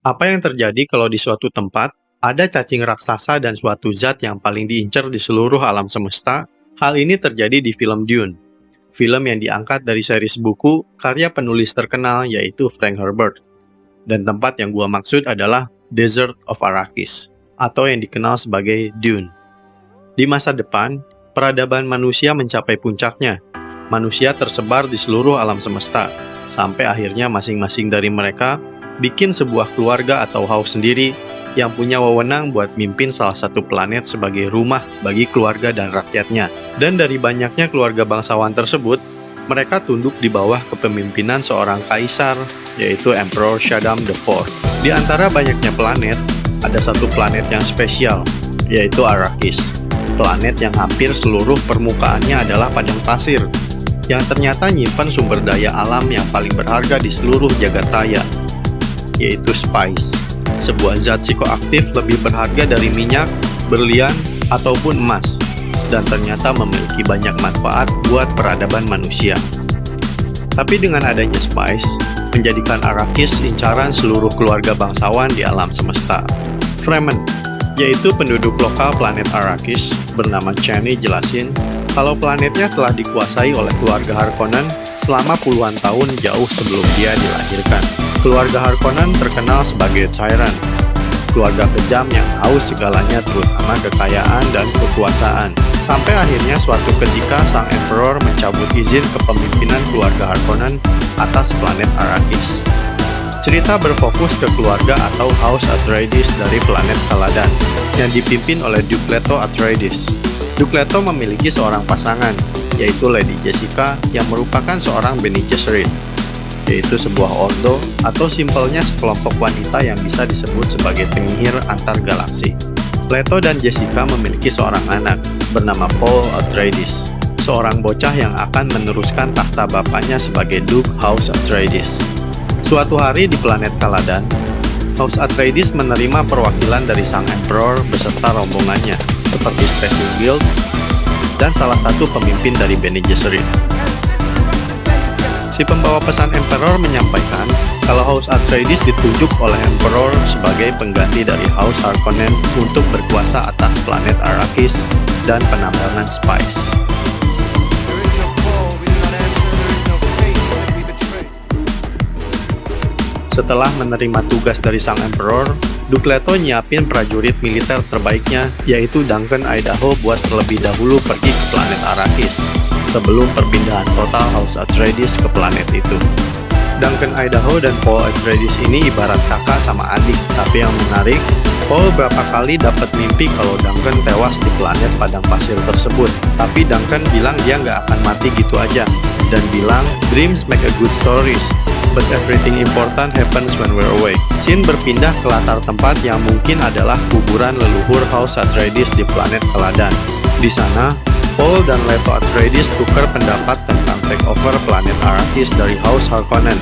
Apa yang terjadi kalau di suatu tempat ada cacing raksasa dan suatu zat yang paling diincar di seluruh alam semesta? Hal ini terjadi di film Dune, film yang diangkat dari series buku karya penulis terkenal yaitu Frank Herbert. Dan tempat yang gua maksud adalah Desert of Arrakis, atau yang dikenal sebagai Dune. Di masa depan, peradaban manusia mencapai puncaknya. Manusia tersebar di seluruh alam semesta, sampai akhirnya masing-masing dari mereka bikin sebuah keluarga atau house sendiri yang punya wewenang buat mimpin salah satu planet sebagai rumah bagi keluarga dan rakyatnya. Dan dari banyaknya keluarga bangsawan tersebut, mereka tunduk di bawah kepemimpinan seorang kaisar, yaitu Emperor Shaddam IV. Di antara banyaknya planet, ada satu planet yang spesial, yaitu Arrakis. Planet yang hampir seluruh permukaannya adalah padang pasir, yang ternyata nyimpan sumber daya alam yang paling berharga di seluruh jagat raya, yaitu spice, sebuah zat psikoaktif lebih berharga dari minyak, berlian, ataupun emas, dan ternyata memiliki banyak manfaat buat peradaban manusia. Tapi dengan adanya spice, menjadikan Arrakis incaran seluruh keluarga bangsawan di alam semesta. Fremen, yaitu penduduk lokal planet Arrakis, bernama Chani jelasin kalau planetnya telah dikuasai oleh keluarga Harkonnen selama puluhan tahun jauh sebelum dia dilahirkan. Keluarga Harkonnen terkenal sebagai tyrant, keluarga kejam yang haus segalanya terutama kekayaan dan kekuasaan. Sampai akhirnya suatu ketika sang Emperor mencabut izin kepemimpinan keluarga Harkonnen atas planet Arrakis. Cerita berfokus ke keluarga atau House Atreides dari planet Caladan yang dipimpin oleh Duke Leto Atreides. Duke Leto memiliki seorang pasangan, yaitu Lady Jessica yang merupakan seorang Bene Gesserit, yaitu sebuah ordo atau simpelnya sekelompok wanita yang bisa disebut sebagai penyihir antar galaksi. Leto dan Jessica memiliki seorang anak bernama Paul Atreides, seorang bocah yang akan meneruskan takhta bapaknya sebagai Duke House Atreides. Suatu hari di planet Caladan, House Atreides menerima perwakilan dari sang Emperor beserta rombongannya, seperti Special Guild dan salah satu pemimpin dari Bene Gesserit. Si pembawa pesan Emperor menyampaikan kalau House Atreides ditunjuk oleh Emperor sebagai pengganti dari House Harkonnen untuk berkuasa atas planet Arrakis dan penambangan spice. Setelah menerima tugas dari sang Emperor, Duke Leto nyiapin prajurit militer terbaiknya, yaitu Duncan Idaho buat terlebih dahulu pergi ke planet Arrakis, sebelum perpindahan total House Atreides ke planet itu. Duncan Idaho dan Paul Atreides ini ibarat kakak sama adik, tapi yang menarik, Paul berapa kali dapat mimpi kalau Duncan tewas di planet padang pasir tersebut. Tapi Duncan bilang dia nggak akan mati gitu aja, dan bilang, "Dreams make a good stories, but everything important happens when we're away." Scene berpindah ke latar tempat yang mungkin adalah kuburan leluhur House Atreides di planet Caladan. Di sana, Paul dan Leto Atreides tukar pendapat tentang takeover planet Arrakis dari House Harkonnen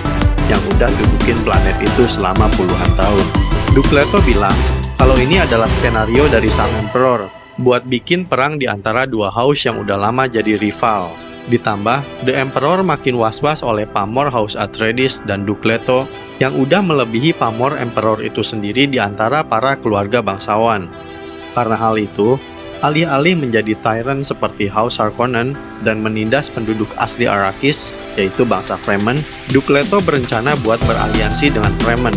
yang udah dudukin planet itu selama puluhan tahun. Duke Leto bilang kalau ini adalah skenario dari sang Emperor buat bikin perang di antara dua house yang udah lama jadi rival. Ditambah, The Emperor makin was-was oleh pamor House Atreides dan Duke Leto yang udah melebihi pamor Emperor itu sendiri di antara para keluarga bangsawan. Karena hal itu, alih-alih menjadi tyrant seperti House Harkonnen dan menindas penduduk asli Arrakis, yaitu bangsa Fremen, Duke Leto berencana buat beraliansi dengan Fremen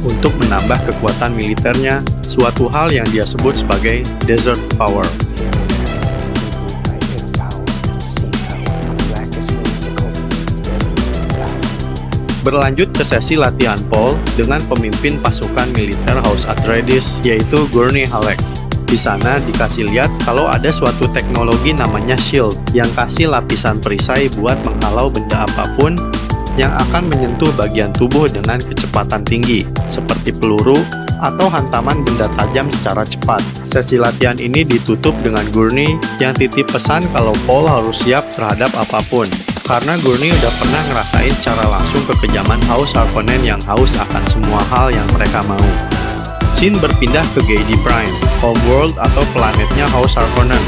untuk menambah kekuatan militernya, suatu hal yang dia sebut sebagai Desert Power. Berlanjut ke sesi latihan Paul dengan pemimpin pasukan militer House Atreides, yaitu Gurney Halleck. Di sana dikasih lihat kalau ada suatu teknologi namanya shield yang kasih lapisan perisai buat menghalau benda apapun yang akan menyentuh bagian tubuh dengan kecepatan tinggi, seperti peluru atau hantaman benda tajam secara cepat. Sesi latihan ini ditutup dengan Gurney yang titip pesan kalau Paul harus siap terhadap apapun. Karena Gurney udah pernah ngerasain secara langsung kekejaman House Harkonnen yang haus akan semua hal yang mereka mau. Scene berpindah ke Giedi Prime, homeworld atau planetnya House Harkonnen,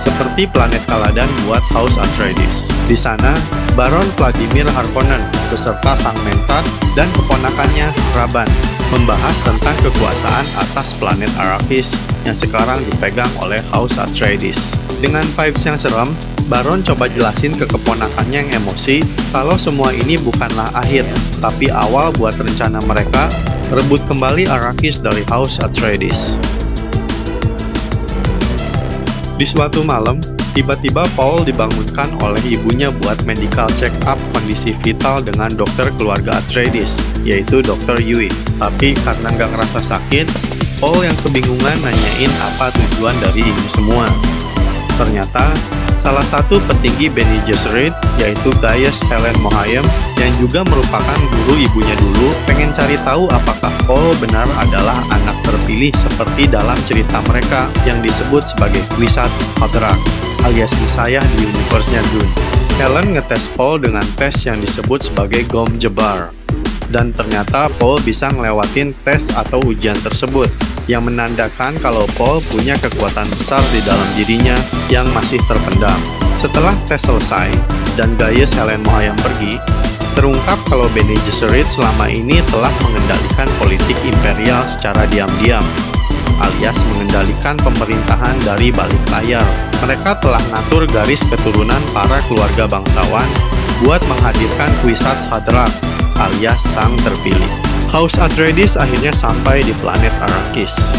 seperti planet Caladan buat House Atreides. Di sana, Baron Vladimir Harkonnen beserta sang Mentat dan keponakannya Raban membahas tentang kekuasaan atas planet Arrakis yang sekarang dipegang oleh House Atreides. Dengan vibes yang serem, Baron coba jelasin ke keponakannya yang emosi kalau semua ini bukanlah akhir, tapi awal buat rencana mereka rebut kembali Arrakis dari House Atreides. Di suatu malam, tiba-tiba Paul dibangunkan oleh ibunya buat medical check-up kondisi vital dengan dokter keluarga Atreides, yaitu Dr. Yui. Tapi karena nggak ngerasa sakit, Paul yang kebingungan nanyain apa tujuan dari ini semua. Ternyata, salah satu petinggi Bene Gesserit, yaitu Gaius Helen Mohiam, yang juga merupakan guru ibunya dulu, pengen cari tahu apakah Paul benar adalah anak terpilih seperti dalam cerita mereka yang disebut sebagai Kwisatz Haderach, alias Messiah di universe-nya Dune. Helen ngetes Paul dengan tes yang disebut sebagai Gom Jabbar. Dan ternyata Paul bisa ngelewatin tes atau ujian tersebut, yang menandakan kalau Paul punya kekuatan besar di dalam dirinya yang masih terpendam. Setelah tes selesai, dan Gaius Helen Mohiam pergi, terungkap kalau Bene Gesserit selama ini telah mengendalikan politik imperial secara diam-diam, alias mengendalikan pemerintahan dari balik layar. Mereka telah ngatur garis keturunan para keluarga bangsawan buat menghadirkan Kwisatz Haderach, alias sang terpilih. House Atreides akhirnya sampai di planet Arrakis.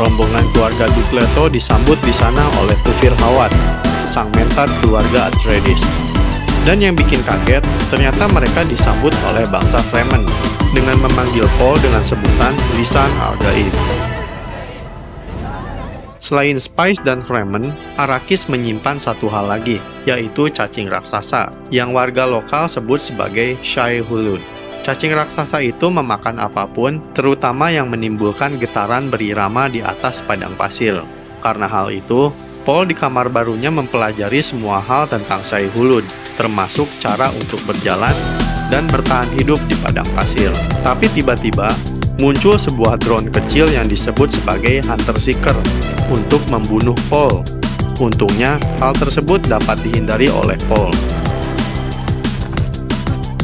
Rombongan keluarga Duk Leto disambut di sana oleh Thufir Hawat, sang mentat keluarga Atreides. Dan yang bikin kaget, ternyata mereka disambut oleh bangsa Fremen dengan memanggil Paul dengan sebutan Lisan Al-Gaib. Selain Spice dan Fremen, Arrakis menyimpan satu hal lagi, yaitu cacing raksasa, yang warga lokal sebut sebagai Shai Hulud. Cacing raksasa itu memakan apapun, terutama yang menimbulkan getaran berirama di atas padang pasir. Karena hal itu, Paul di kamar barunya mempelajari semua hal tentang Shai Hulud, termasuk cara untuk berjalan dan bertahan hidup di padang pasir. Tapi tiba-tiba, muncul sebuah drone kecil yang disebut sebagai Hunter Seeker untuk membunuh Paul. Untungnya, hal tersebut dapat dihindari oleh Paul.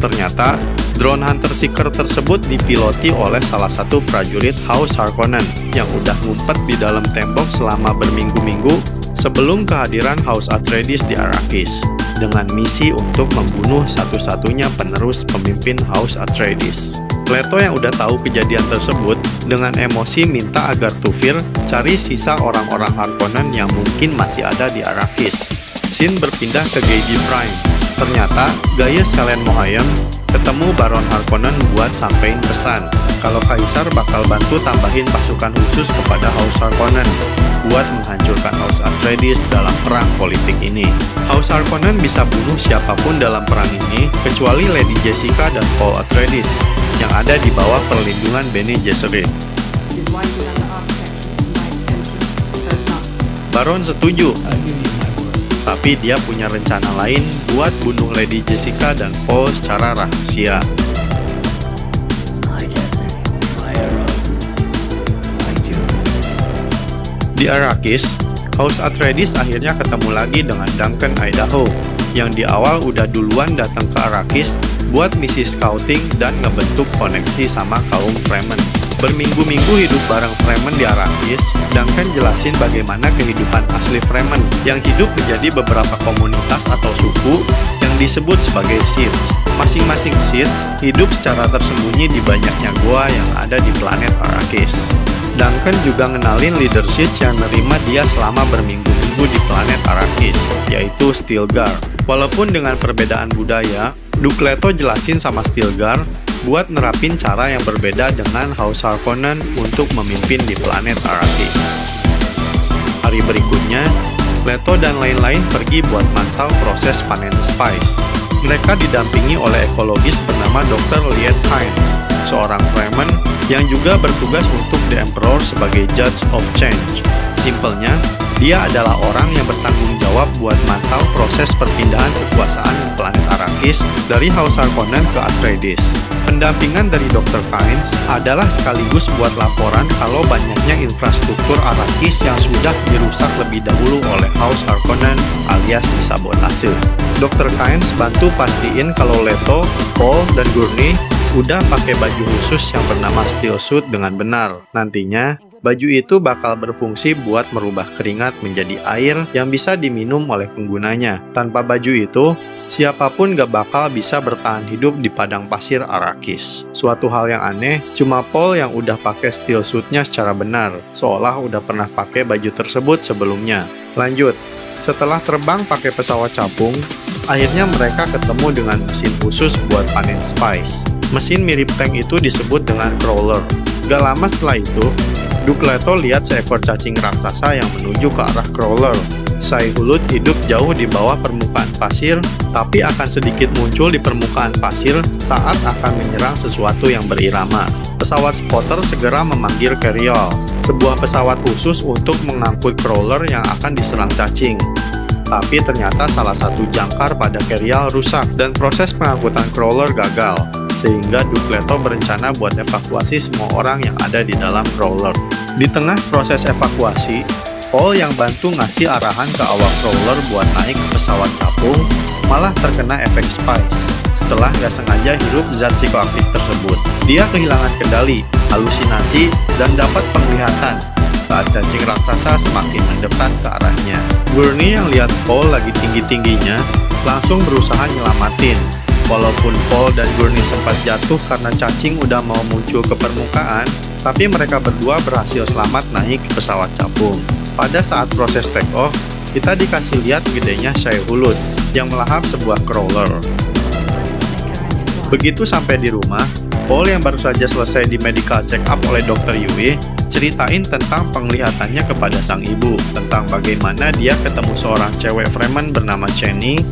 Ternyata, drone Hunter Seeker tersebut dipiloti oleh salah satu prajurit House Harkonnen yang udah ngumpet di dalam tembok selama berminggu-minggu sebelum kehadiran House Atreides di Arrakis, dengan misi untuk membunuh satu-satunya penerus pemimpin House Atreides. Leto yang udah tahu kejadian tersebut dengan emosi minta agar Thufir cari sisa orang-orang Harkonnen yang mungkin masih ada di Arrakis. Scene berpindah ke Giedi Prime. Ternyata Gaius Helen Mohiam ketemu Baron Harkonnen buat sampein pesan kalau Kaisar bakal bantu tambahin pasukan khusus kepada House Harkonnen buat menghancurkan House Atreides dalam perang politik ini. House Harkonnen bisa bunuh siapapun dalam perang ini kecuali Lady Jessica dan Paul Atreides yang ada di bawah perlindungan Bene Gesserit. Baron setuju, tapi dia punya rencana lain buat bunuh Lady Jessica dan Paul secara rahasia. Di Arrakis, House Atreides akhirnya ketemu lagi dengan Duncan Idaho, yang di awal udah duluan datang ke Arrakis buat misi scouting dan ngebentuk koneksi sama kaum Fremen. Berminggu-minggu hidup bareng Fremen di Arrakis, Duncan jelasin bagaimana kehidupan asli Fremen yang hidup menjadi beberapa komunitas atau suku yang disebut sebagai Sith. Masing-masing Sith hidup secara tersembunyi di banyaknya gua yang ada di planet Arrakis. Duncan juga ngenalin leader Sith yang nerima dia selama berminggu-minggu di planet Arrakis, yaitu Stilgar. Walaupun dengan perbedaan budaya, Duk Leto jelasin sama Stilgar buat nerapin cara yang berbeda dengan House Harkonnen untuk memimpin di planet Arrakis. Hari berikutnya, Leto dan lain-lain pergi buat mantau proses panen spice. Mereka didampingi oleh ekologis bernama Dr. Liet Kynes, seorang Fremen yang juga bertugas untuk The Emperor sebagai Judge of Change. Simpelnya, Dia adalah orang yang bertanggung jawab buat mantau proses perpindahan kekuasaan planet Arrakis dari House Harkonnen ke Atreides. Pendampingan dari Dr. Kynes adalah sekaligus buat laporan kalau banyaknya infrastruktur Arrakis yang sudah dirusak lebih dahulu oleh House Harkonnen alias disabotase. Dr. Kynes bantu pastiin kalau Leto, Paul, dan Gurney udah pakai baju khusus yang bernama Steel Suit dengan benar. Nantinya, baju itu bakal berfungsi buat merubah keringat menjadi air yang bisa diminum oleh penggunanya. Tanpa baju itu, siapapun gak bakal bisa bertahan hidup di padang pasir Arrakis. Suatu hal yang aneh, cuma Paul yang udah pakai Steel Suit-nya secara benar, seolah udah pernah pakai baju tersebut sebelumnya. Lanjut, setelah terbang pakai pesawat capung, akhirnya mereka ketemu dengan mesin khusus buat panen spice. Mesin mirip tank itu disebut dengan crawler. Gak lama setelah itu, Duke Leto lihat seekor cacing raksasa yang menuju ke arah crawler. Shai-Hulud hidup jauh di bawah permukaan pasir, tapi akan sedikit muncul di permukaan pasir saat akan menyerang sesuatu yang berirama. Pesawat spotter segera memanggil Carriol, sebuah pesawat khusus untuk mengangkut crawler yang akan diserang cacing. Tapi ternyata salah satu jangkar pada Carriol rusak dan proses pengangkutan crawler gagal, sehingga Duke Leto berencana buat evakuasi semua orang yang ada di dalam crawler. Di tengah proses evakuasi, Paul yang bantu ngasih arahan ke awak crawler buat naik ke pesawat capung malah terkena efek spice. Setelah gak sengaja hirup zat psikoaktif tersebut, dia kehilangan kendali, halusinasi, dan dapat penglihatan saat cacing raksasa semakin mendekat ke arahnya. Gurney yang lihat Paul lagi tinggi-tingginya langsung berusaha nyelamatin. Walaupun Paul dan Gurney sempat jatuh karena cacing udah mau muncul ke permukaan, tapi mereka berdua berhasil selamat naik ke pesawat capung. Pada saat proses take off, kita dikasih lihat gedenya Shai-Hulud yang melahap sebuah crawler. Begitu sampai di rumah, Paul yang baru saja selesai di medical check up oleh Dr. Yui ceritain tentang penglihatannya kepada sang ibu, tentang bagaimana dia ketemu seorang cewek Fremen bernama Chani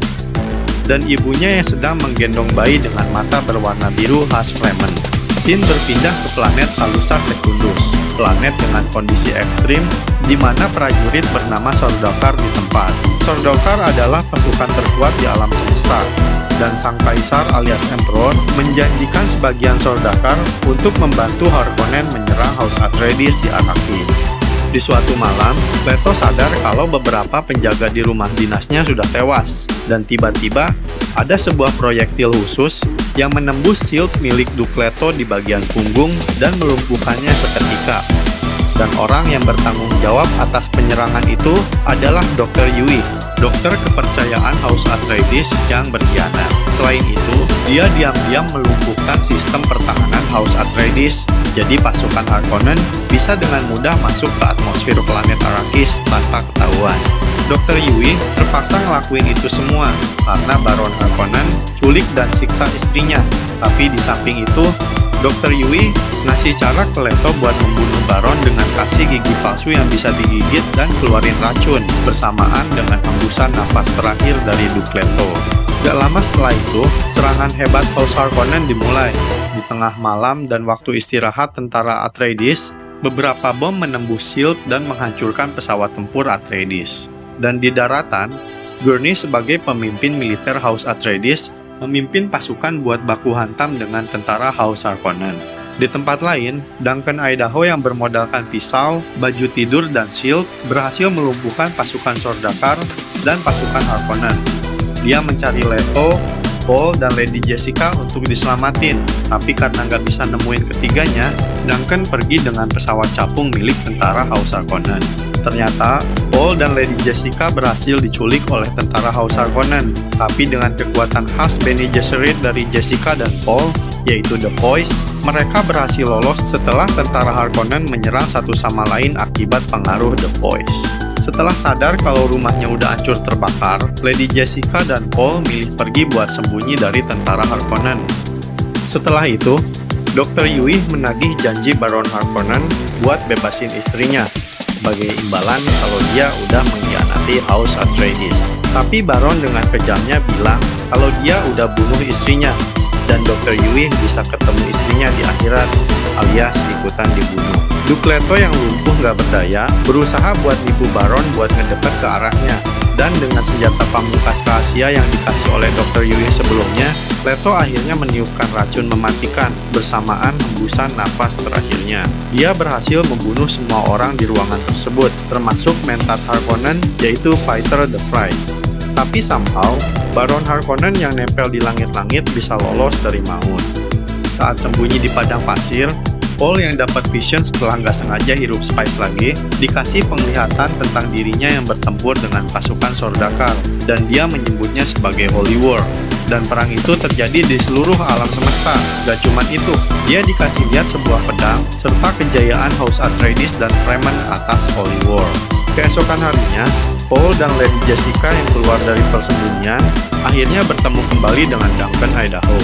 dan ibunya yang sedang menggendong bayi dengan mata berwarna biru khas Fremen. Scene berpindah ke planet Salusa Secundus, planet dengan kondisi ekstrim di mana prajurit bernama Sardaukar di tempat. Sardaukar adalah pasukan terkuat di alam semesta, dan sang kaisar alias Emperor menjanjikan sebagian Sardaukar untuk membantu Harkonnen menyerang House Atreides di Arrakis. Di suatu malam, Leto sadar kalau beberapa penjaga di rumah dinasnya sudah tewas, dan tiba-tiba ada sebuah proyektil khusus yang menembus shield milik Duke Leto di bagian punggung dan melumpuhkannya seketika. Dan orang yang bertanggung jawab atas penyerangan itu adalah Dr. Yui, dokter kepercayaan House Atreides yang berkhianat. Selain itu, dia diam-diam melumpuhkan sistem pertahanan House Atreides, jadi pasukan Harkonnen bisa dengan mudah masuk ke atmosfer planet Arrakis tanpa ketahuan. Dr. Yui terpaksa ngelakuin itu semua karena Baron Harkonnen culik dan siksa istrinya. Tapi di samping itu, Dr. Yui ngasih cara ke Leto buat membunuh Baron dengan kasih gigi palsu yang bisa digigit dan keluarin racun, bersamaan dengan hembusan napas terakhir dari Duke Leto. Gak lama setelah itu, serangan hebat House Harkonnen dimulai. Di tengah malam dan waktu istirahat tentara Atreides, beberapa bom menembus shield dan menghancurkan pesawat tempur Atreides. Dan di daratan, Gurney sebagai pemimpin militer House Atreides memimpin pasukan buat baku hantam dengan tentara House Harkonnen. Di tempat lain, Duncan Idaho yang bermodalkan pisau, baju tidur, dan shield berhasil melumpuhkan pasukan Sardaukar dan pasukan Harkonnen. Dia mencari Leto, Paul, dan Lady Jessica untuk diselamatin, tapi karena nggak bisa nemuin ketiganya, Duncan pergi dengan pesawat capung milik tentara House Harkonnen. Ternyata, Paul dan Lady Jessica berhasil diculik oleh tentara House Harkonnen, tapi dengan kekuatan khas Bene Gesserit dari Jessica dan Paul, yaitu The Voice, mereka berhasil lolos setelah tentara Harkonnen menyerang satu sama lain akibat pengaruh The Voice. Setelah sadar kalau rumahnya udah hancur terbakar, Lady Jessica dan Paul milih pergi buat sembunyi dari tentara Harkonnen. Setelah itu, Dr. Yui menagih janji Baron Harkonnen buat bebasin istrinya, sebagai imbalan kalau dia udah mengkhianati House Atreides. Tapi Baron dengan kejamnya bilang kalau dia udah bunuh istrinya, dan Dr. Yui bisa ketemu istrinya keluarganya di akhirat, alias ikutan dibunuh. Duke Leto yang lumpuh nggak berdaya berusaha buat nipu Baron buat ngedeket ke arahnya. Dan dengan senjata pamungkas rahasia yang dikasih oleh Dr. Ewing sebelumnya, Leto akhirnya meniupkan racun mematikan bersamaan hembusan nafas terakhirnya. Dia berhasil membunuh semua orang di ruangan tersebut, termasuk Mentat Harkonnen, yaitu Fighter the Fries. Tapi somehow, Baron Harkonnen yang nempel di langit-langit bisa lolos dari maut. Saat sembunyi di padang pasir, Paul yang dapat vision setelah nggak sengaja hirup spice lagi, dikasih penglihatan tentang dirinya yang bertempur dengan pasukan Sordakar, dan dia menyebutnya sebagai Holy War. Dan perang itu terjadi di seluruh alam semesta. Gak cuman itu, dia dikasih lihat sebuah pedang, serta kejayaan House Atreides dan Fremen atas Holy War. Keesokan harinya, Paul dan Lady Jessica yang keluar dari persembunyian, akhirnya bertemu kembali dengan Duncan Idaho.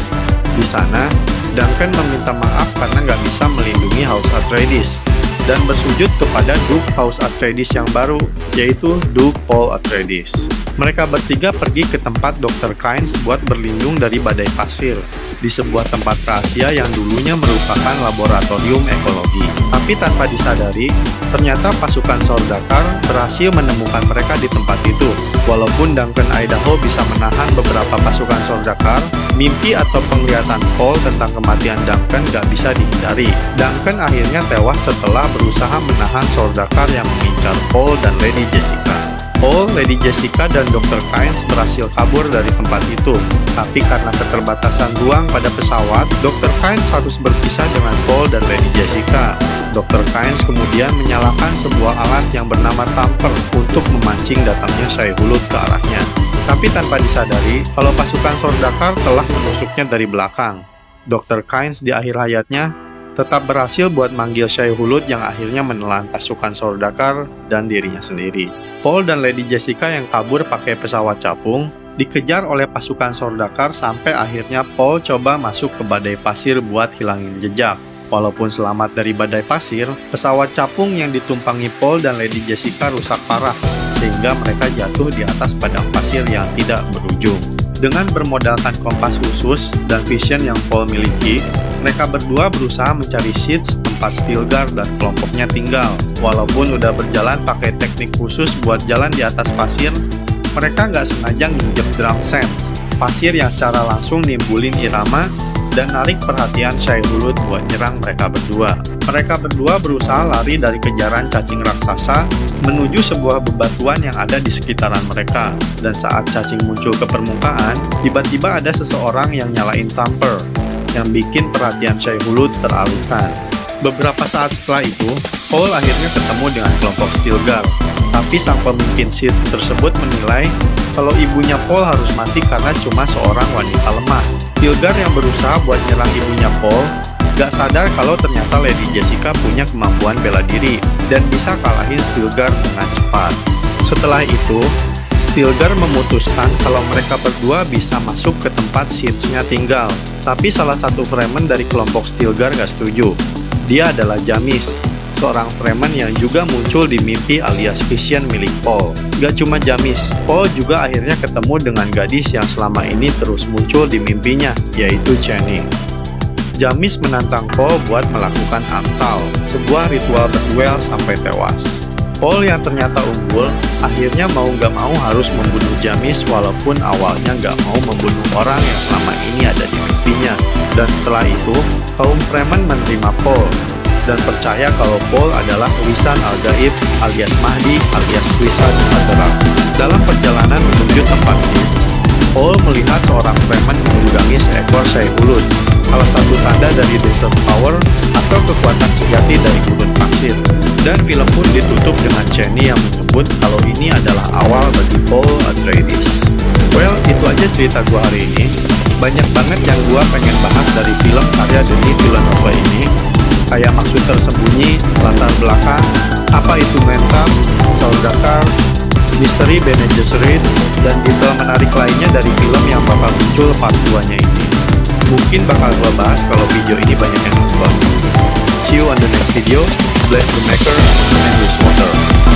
Di sana, Duncan meminta maaf karena nggak bisa melindungi House Atreides dan bersujud kepada Duke House Atreides yang baru, yaitu Duke Paul Atreides. Mereka bertiga pergi ke tempat Dr. Kynes buat berlindung dari badai pasir di sebuah tempat rahasia yang dulunya merupakan laboratorium ekologi. Tapi tanpa disadari, ternyata pasukan Sordakar berhasil menemukan mereka di tempat itu. Walaupun Duncan Idaho bisa menahan beberapa pasukan Sordakar, mimpi atau penglihatan Paul tentang kematian Duncan gak bisa dihindari. Duncan akhirnya tewas setelah berusaha menahan Sordakar yang mengincar Paul dan Lady Jessica. Paul, Lady Jessica, dan Dr. Kynes berhasil kabur dari tempat itu. Tapi karena keterbatasan ruang pada pesawat, Dr. Kynes harus berpisah dengan Paul dan Lady Jessica. Dr. Kynes kemudian menyalakan sebuah alat yang bernama Tamper untuk memancing datangnya Shai Hulud ke arahnya. Tapi tanpa disadari, kalau pasukan Sordakar telah menusuknya dari belakang. Dr. Kynes di akhir hayatnya tetap berhasil buat manggil Shai Hulud yang akhirnya menelan pasukan Sordakar dan dirinya sendiri. Paul dan Lady Jessica yang kabur pakai pesawat capung dikejar oleh pasukan Sordakar sampai akhirnya Paul coba masuk ke badai pasir buat hilangin jejak. Walaupun selamat dari badai pasir, pesawat capung yang ditumpangi Paul dan Lady Jessica rusak parah sehingga mereka jatuh di atas padang pasir yang tidak berujung. Dengan bermodalkan kompas khusus dan vision yang Paul miliki, mereka berdua berusaha mencari seeds tempat Stilgar dan kelompoknya tinggal. Walaupun udah berjalan pakai teknik khusus buat jalan di atas pasir, mereka nggak sengaja nginjek drum sands, pasir yang secara langsung nimbulin irama dan narik perhatian Shai Hulud buat nyerang mereka berdua. Mereka berdua berusaha lari dari kejaran cacing raksasa menuju sebuah bebatuan yang ada di sekitaran mereka. Dan saat cacing muncul ke permukaan, tiba-tiba ada seseorang yang nyalain tamper, yang bikin perhatian Shai Hulud teralihkan. Beberapa saat setelah itu, Paul akhirnya ketemu dengan kelompok Stilgar. Tapi sang pemimpin Sith tersebut menilai kalau ibunya Paul harus mati karena cuma seorang wanita lemah. Stilgar yang berusaha buat nyerang ibunya Paul gak sadar kalau ternyata Lady Jessica punya kemampuan bela diri dan bisa kalahin Stilgar dengan cepat. Setelah itu, Stilgar memutuskan kalau mereka berdua bisa masuk ke tempat Sith-nya tinggal. Tapi salah satu Fremen dari kelompok Stilgar gak setuju. Dia adalah Jamis, seorang Fremen yang juga muncul di mimpi alias vision milik Paul. Gak cuma Jamis, Paul juga akhirnya ketemu dengan gadis yang selama ini terus muncul di mimpinya, yaitu Chani. Jamis menantang Paul buat melakukan Amtal, sebuah ritual berduel sampai tewas. Paul yang ternyata unggul, akhirnya mau gak mau harus membunuh Jamis walaupun awalnya gak mau membunuh orang yang selama ini ada di mimpinya. Dan setelah itu, kaum Fremen menerima Paul dan percaya kalau Paul adalah lisan al-gaib alias Mahdi alias Kwisatz Haderach. Dalam perjalanan menuju tempat Sith, Paul melihat seorang Fremen menunggangi seekor Shai Hulud, salah satu tanda dari Desert Power atau kekuatan sejati dari gurun pasir. Dan film pun ditutup dengan Chani yang menyebut kalau ini adalah awal bagi Paul Atreides. Well, itu aja cerita gua hari ini. Banyak banget yang gua pengen bahas dari film karya Denis Villeneuve ini, kayak maksud tersembunyi, latar belakang, apa itu Mentat, Sordakar, misteri Bene Gesserit, dan detail menarik lainnya dari film yang bakal muncul part 2-nya ini. Mungkin bakal gua bahas kalau video ini banyak yang nonton. See you on the next video. Bless the maker and use water.